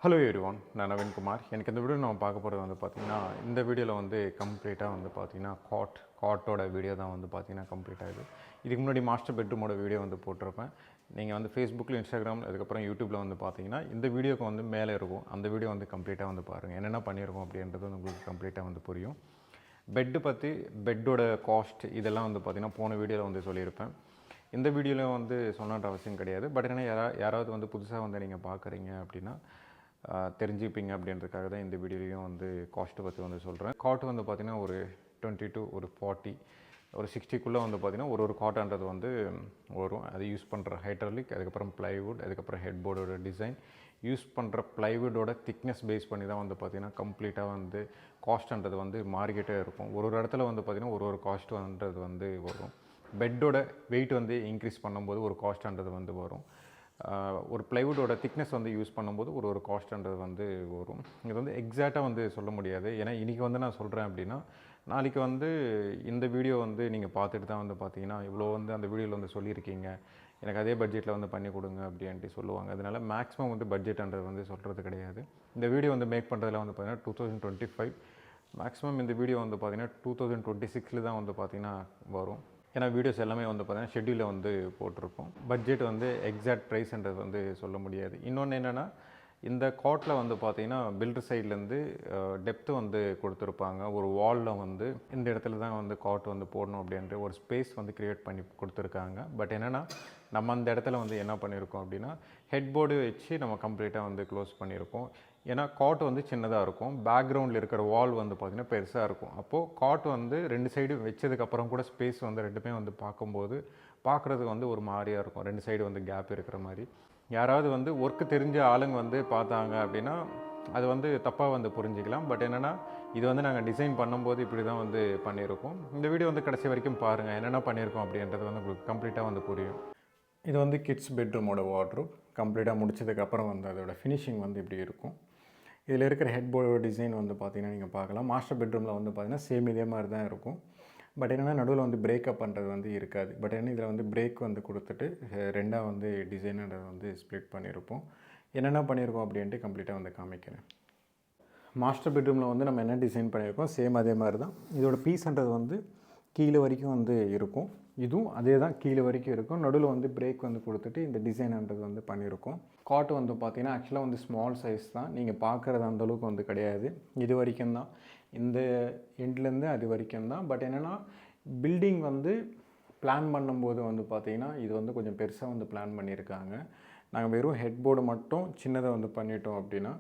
Hello everyone, நான் நவீன்குமார். எனக்கு இந்த வீடியோ நம்ம பார்க்க போகிறது வந்து பார்த்திங்கன்னா, இந்த வீடியோவில் வந்து கம்ப்ளீட்டாக வந்து பார்த்திங்கன்னா காட்டோட வீடியோ தான் வந்து பார்த்திங்கன்னா கம்ப்ளீட் ஆகுது. இதுக்கு முன்னாடி மாஸ்டர் பெட்ரூமோட வீடியோ வந்து போட்டிருப்பேன். நீங்கள் வந்து ஃபேஸ்புக்கில், இன்ஸ்டாகிராம், அதுக்கப்புறம் யூடியூப்பில் வந்து பார்த்தீங்கன்னா இந்த வீடியோக்கு வந்து மேலே இருக்கும். அந்த வீடியோ வந்து கம்ப்ளீட்டாக வந்து பாருங்கள். என்னென்ன பண்ணியிருக்கோம் அப்படின்றது வந்து உங்களுக்கு கம்ப்ளீட்டாக வந்து புரியும். பெட்டு பற்றி, பெட்டோட காஸ்ட் இதெல்லாம் வந்து பார்த்திங்கன்னா போன வீடியோவில் வந்து சொல்லியிருப்பேன். இந்த வீடியோவில் வந்து சொன்னன்ற அவசியம் கிடையாது. பட் ஏன்னா யாராவது வந்து புதுசாக வந்து நீங்கள் பார்க்குறீங்க அப்படின்னா தெரிஞ்சுப்பீங்க அப்படின்றதுக்காக தான் இந்த வீடியோலையும் வந்து காஸ்ட்டு பற்றி வந்து சொல்கிறேன். காட் வந்து பார்த்திங்கன்னா ஒரு 20 to ஒரு 40 ஒரு 60க்குள்ளே வந்து பார்த்திங்கன்னா ஒரு காட்டான்றது வந்து வரும். அது யூஸ் பண்ணுற ஹைட்ராலிக், அதுக்கப்புறம் ப்ளைவுட், அதுக்கப்புறம் ஹெட் போர்டோட டிசைன், யூஸ் பண்ணுற ப்ளைவுட்டோட திக்னஸ் பேஸ் பண்ணி தான் வந்து பார்த்திங்கன்னா கம்ப்ளீட்டாக வந்து காஸ்ட்ன்றது வந்து மாறிக்கிட்டே இருக்கும். ஒரு இடத்துல வந்து பார்த்திங்கன்னா ஒரு காஸ்ட்டுன்றது வந்து வரும். பெட்டோட வெயிட் வந்து இன்க்ரீஸ் பண்ணும்போது ஒரு காஸ்ட்ன்றது வந்து வரும். ஒரு ப்ளைவுட்டோட திக்னஸ் வந்து யூஸ் பண்ணும்போது ஒரு காஸ்ட்ன்றது வந்து வரும். இது வந்து எக்ஸாக்டாக வந்து சொல்ல முடியாது. ஏன்னா இன்றைக்கி வந்து நான் சொல்கிறேன் அப்படின்னா, நாளைக்கு வந்து இந்த வீடியோ வந்து நீங்கள் பார்த்துட்டு தான் வந்து பார்த்தீங்கன்னா இவ்வளோ வந்து அந்த வீடியோவில் வந்து சொல்லியிருக்கீங்க, எனக்கு அதே பட்ஜெட்டில் வந்து பண்ணி கொடுங்க அப்படின்ட்டு சொல்லுவாங்க. அதனால் மேக்ஸிமம் வந்து பட்ஜெட்ன்றது வந்து சொல்கிறது கிடையாது. இந்த வீடியோ வந்து மேக் பண்ணுறதுல வந்து பார்த்திங்கன்னா 2025, மேக்ஸிமம் இந்த வீடியோ வந்து பார்த்திங்கன்னா 2026 தான் வந்து பார்த்திங்கன்னா வரும். ஏன்னா வீடியோஸ் எல்லாமே வந்து பார்த்தீங்கன்னா ஷெட்யூலில் வந்து போட்டிருக்கோம். பட்ஜெட் வந்து எக்ஸாக்ட் ப்ரைஸ்ன்றது வந்து சொல்ல முடியாது. இன்னொன்று என்னென்னா, இந்த காட்டில் வந்து பார்த்திங்கன்னா பில்டர் சைட்லேருந்து டெப்த்து வந்து கொடுத்துருப்பாங்க. ஒரு வாலில் வந்து இந்த இடத்துல தான் வந்து காட் வந்து போடணும் அப்படின்ற ஒரு ஸ்பேஸ் வந்து க்ரியேட் பண்ணி கொடுத்துருக்காங்க. பட் என்னென்னா, நம்ம அந்த இடத்துல வந்து என்ன பண்ணியிருக்கோம் அப்படின்னா, ஹெட் போர்டு வச்சு நம்ம கம்ப்ளீட்டாக வந்து க்ளோஸ் பண்ணியிருக்கோம். ஏன்னா காட் வந்து சின்னதாக இருக்கும், பேக்ரவுண்டில் இருக்கிற வால் வந்து பார்த்திங்கன்னா பெருசாக இருக்கும். அப்போது காட் வந்து 2 சைடு வச்சதுக்கப்புறம் கூட ஸ்பேஸ் வந்து ரெண்டுமே வந்து பார்க்கும்போது பார்க்குறதுக்கு வந்து ஒரு மாதிரியாக இருக்கும். 2 சைடு வந்து கேப் இருக்கிற மாதிரி. யாராவது வந்து ஒர்க்கு தெரிஞ்ச ஆளுங்க வந்து பார்த்தாங்க அப்படின்னா அது வந்து தப்பாக வந்து புரிஞ்சிக்கலாம். பட் என்னென்னா, இது வந்து நாங்கள் டிசைன் பண்ணும்போது இப்படி தான் வந்து பண்ணியிருக்கோம். இந்த வீடியோ வந்து கடைசி வரைக்கும் பாருங்கள், என்னென்ன பண்ணியிருக்கோம் அப்படின்றது வந்து உங்களுக்கு கம்ப்ளீட்டாக வந்து புரியும். இது வந்து கிட்ஸ் பெட்ரூமோட வார்ட்ரூப். கம்ப்ளீட்டாக முடிச்சதுக்கப்புறம் வந்து அதோட ஃபினிஷிங் வந்து இப்படி இருக்கும். இதில் இருக்கிற ஹெட் போர்டோட டிசைன் வந்து பார்த்திங்கன்னா நீங்கள் பார்க்கலாம். மாஸ்டர் பெட்ரூமில் வந்து பார்த்திங்கன்னா சேம் இதே மாதிரி தான் இருக்கும். பட் என்னென்னா நடுவில் வந்து பிரேக்கப் பண்ணுறது வந்து இருக்காது. பட் என்ன இதில் வந்து பிரேக் வந்து கொடுத்துட்டு ரெண்டாக வந்து டிசைனரை வந்து ஸ்ப்ளிட் பண்ணியிருப்போம். என்னென்ன பண்ணியிருக்கோம் அப்படின்ட்டு கம்ப்ளீட்டாக வந்து காமிக்கிறேன். மாஸ்டர் பெட்ரூமில் வந்து நம்ம என்ன டிசைன் பண்ணியிருக்கோம் சேம் அதே மாதிரி தான். இதோட பீஸ்ன்றது வந்து கீழே வரைக்கும் வந்து இருக்கும். இதுவும் அதே தான், கீழே வரைக்கும் இருக்கும். நடுவில் வந்து பிரேக் வந்து கொடுத்துட்டு இந்த டிசைன்ன்றது வந்து பண்ணியிருக்கோம். காட் வந்து பார்த்திங்கன்னா ஆக்சுவலாக வந்து ஸ்மால் சைஸ் தான். நீங்கள் பார்க்குறது அந்தளவுக்கு வந்து கிடையாது. இது வரைக்கும் தான், இந்த எண்ட்லேருந்து அது வரைக்கும் தான். பட் என்னென்னா, பில்டிங் வந்து பிளான் பண்ணும்போது வந்து பார்த்திங்கன்னா இது வந்து கொஞ்சம் பெருசாக வந்து பிளான் பண்ணியிருக்காங்க. நாங்கள் வெறும் ஹெட் போர்டு மட்டும் சின்னதாக வந்து பண்ணிட்டோம் அப்படின்னா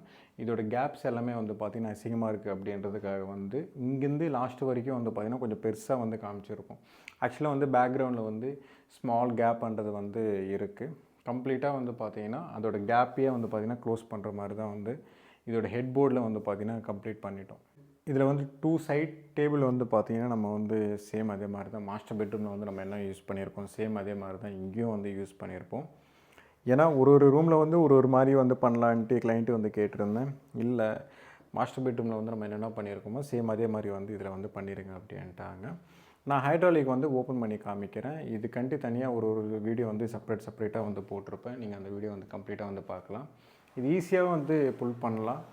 இதோட கேப்ஸ் எல்லாமே வந்து பார்த்திங்கன்னா அசிங்கமாக இருக்குது அப்படின்றதுக்காக வந்து இங்கேருந்து லாஸ்ட்டு வரைக்கும் வந்து பார்த்திங்கன்னா கொஞ்சம் பெருசாக வந்து காமிச்சிருக்கும். ஆக்சுவலாக வந்து பேக்ரவுண்டில் வந்து ஸ்மால் கேப்ன்றது வந்து இருக்குது. கம்ப்ளீட்டாக வந்து பார்த்திங்கன்னா அதோட கேப்பையே வந்து பார்த்திங்கன்னா க்ளோஸ் பண்ணுற மாதிரி தான் வந்து இதோட ஹெட் போர்டில் வந்து பார்த்திங்கன்னா கம்ப்ளீட் பண்ணிட்டோம். இதில் வந்து 2 சைட் டேபிள் வந்து பார்த்திங்கன்னா நம்ம வந்து சேம் அதே மாதிரி தான் மாஸ்டர் பெட்ரூமில் வந்து நம்ம என்ன யூஸ் பண்ணியிருக்கோம் சேம் அதே மாதிரி தான் இங்கேயும் வந்து யூஸ் பண்ணியிருப்போம். ஏன்னா ஒரு ரூமில் வந்து ஒரு மாதிரி வந்து பண்ணலான்ட்டு கிளைண்ட்டு வந்து கேட்டிருந்தேன். இல்லை, மாஸ்டர் பெட்ரூமில் வந்து நம்ம என்னென்ன பண்ணியிருக்கோமோ சேம் அதே மாதிரி வந்து இதில் வந்து பண்ணிடுங்க அப்படின்ட்டாங்க. நான் ஹைட்ராலிக் வந்து ஓப்பன் பண்ணி காமிக்கிறேன். இதுக்கண்டி தனியாக ஒரு வீடியோ வந்து செப்பரேட்டாக வந்து போட்டிருப்பேன். நீங்கள் அந்த வீடியோ வந்து கம்ப்ளீட்டாக வந்து பார்க்கலாம். இது ஈஸியாக வந்து புல் பண்ணலாம்,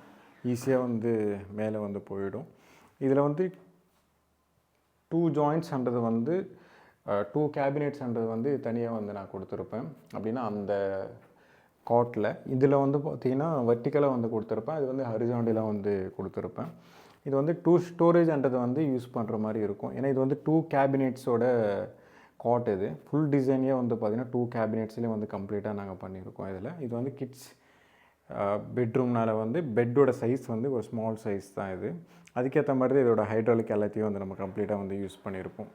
ஈஸியாக வந்து மேலே வந்து போயிடும். இதில் வந்து 2 ஜாயிண்ட்ஸ்ன்றது வந்து 2 கேபினெட்ஸ்ன்றது வந்து தனியாக வந்து நான் கொடுத்துருப்பேன். அப்படின்னா அந்த காட்டில் இதில் வந்து பார்த்திங்கன்னா வெர்டிக்கலாக வந்து கொடுத்துருப்பேன். அது வந்து ஹரிசாண்டலாக வந்து கொடுத்துருப்பேன். இது வந்து 2 ஸ்டோரேஜ்ன்றது வந்து யூஸ் பண்ணுற மாதிரி இருக்கும். ஏன்னா இது வந்து 2 கேபினெட்ஸோட காட். இது ஃபுல் டிசைனே வந்து பார்த்திங்கன்னா 2 கேபினெட்ஸ்லேயும் வந்து கம்ப்ளீட்டாக நாங்கள் பண்ணியிருக்கோம். இது வந்து கிட்ஸ் பெட்ரூம்னால் வந்து பெட்டோட சைஸ் வந்து ஒரு ஸ்மால் சைஸ் தான். இது அதுக்கேற்ற மாதிரி தான் இதோட ஹைட்ராலிக் எல்லாத்தையும் வந்து நம்ம கம்ப்ளீட்டாக வந்து யூஸ் பண்ணியிருப்போம்.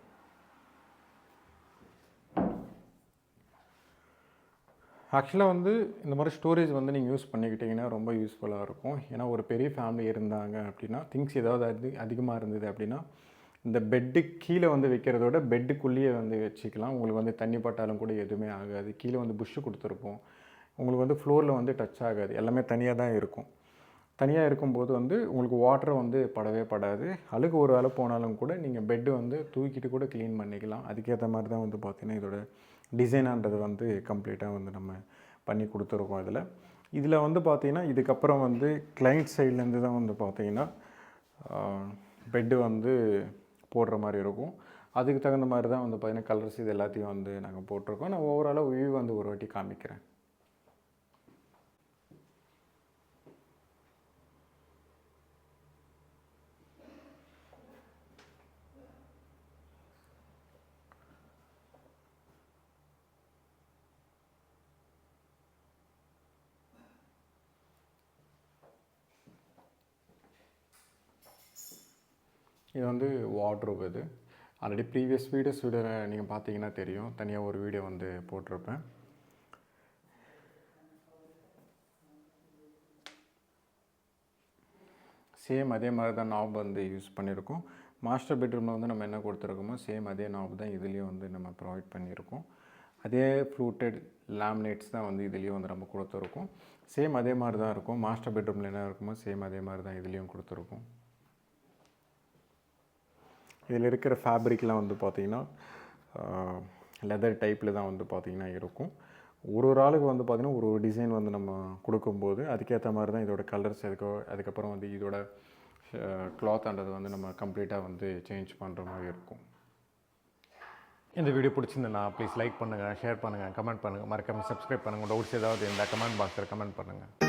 ஆக்சுவலாக வந்து இந்த மாதிரி ஸ்டோரேஜ் வந்து நீங்கள் யூஸ் பண்ணிக்கிட்டிங்கன்னா ரொம்ப யூஸ்ஃபுல்லாக இருக்கும். ஏன்னா ஒரு பெரிய ஃபேமிலி இருந்தாங்க அப்படின்னா திங்ஸ் ஏதாவது அதிகமாக இருந்தது அப்படின்னா இந்த பெட்டு கீழே வந்து வைக்கிறதோட பெட்டுக்குள்ளேயே வந்து வச்சுக்கலாம். உங்களுக்கு வந்து தண்ணி பட்டாலும் கூட எதுவுமே ஆகாது. கீழே வந்து புஷ்ஷு கொடுத்துருப்போம். உங்களுக்கு வந்து ஃப்ளோரில் வந்து டச் ஆகாது. எல்லாமே தனியாக தான் இருக்கும். தனியாக இருக்கும்போது வந்து உங்களுக்கு வாட்டரை வந்து படவே படாது. அழுக்கு ஒரு வேளை போனாலும் கூட நீங்கள் பெட்டு வந்து தூக்கிட்டு கூட க்ளீன் பண்ணிக்கலாம். அதுக்கேற்ற மாதிரி தான் வந்து பார்த்திங்கன்னா இதோட டிசைனான்றது வந்து கம்ப்ளீட்டாக வந்து நம்ம பண்ணி கொடுத்துருக்கோம். இதில் இதில் வந்து பார்த்தீங்கன்னா இதுக்கப்புறம் வந்து கிளைண்ட் சைட்லேருந்து தான் வந்து பார்த்தீங்கன்னா பெட்டு வந்து போடுற மாதிரி இருக்கும். அதுக்கு தகுந்த மாதிரி தான் வந்து பார்த்தீங்கன்னா கலர்ஸ் இது எல்லாத்தையும் வந்து நாங்கள் போட்டிருக்கோம். நான் ஓவராலாக வியூ வந்து ஒரு வாட்டி காமிக்கிறேன். இது வந்து வார்ட்ரோப். இது ஆல்ரெடி ப்ரீவியஸ் வீடியோவில் நீங்கள் பார்த்தீங்கன்னா தெரியும், தனியாக ஒரு வீடியோ வந்து போட்டிருப்பேன். சேம் அதே மாதிரி தான் நாப் வந்து யூஸ் பண்ணியிருக்கோம். மாஸ்டர் பெட்ரூமில் வந்து நம்ம என்ன கொடுத்துருக்கோமோ சேம் அதே நாப் தான் இதுலேயும் வந்து நம்ம ப்ரொவைட் பண்ணியிருக்கோம். அதே ஃப்ளூட்டட் லேமினேட்ஸ் தான் வந்து இதுலேயும் வந்து நம்ம கொடுத்துருக்கோம். சேம் அதே மாதிரி தான் இருக்கும். மாஸ்டர் பெட்ரூமில் என்ன இருக்குமோ சேம் அதே மாதிரி தான் இதுலேயும் கொடுத்துருக்கோம். இதில் இருக்கிற ஃபேப்ரிக்லாம் வந்து பார்த்திங்கன்னா லெதர் டைப்பில் தான் வந்து பார்த்திங்கன்னா இருக்கும். ஒரு ஆளுக்கு வந்து பார்த்திங்கன்னா ஒரு டிசைன் வந்து நம்ம கொடுக்கும்போது அதுக்கேற்ற மாதிரி தான் இதோட கலர்ஸ் அதுக்கப்புறம் வந்து இதோட கிளாத்ன்றது வந்து நம்ம கம்ப்ளீட்டாக வந்து சேஞ்ச் பண்ணுற மாதிரி இருக்கும். இந்த வீடியோ பிடிச்சிருந்தேன்னா ப்ளீஸ் லைக் பண்ணுங்கள், ஷேர் பண்ணுங்கள், கமெண்ட் பண்ணுங்கள், மறக்காமல் சப்ஸ்கிரைப் பண்ணுங்கள். டவுட்ஸ் ஏதாவது இருந்தால் கமெண்ட் பாக்ஸில் கமெண்ட் பண்ணுங்கள்.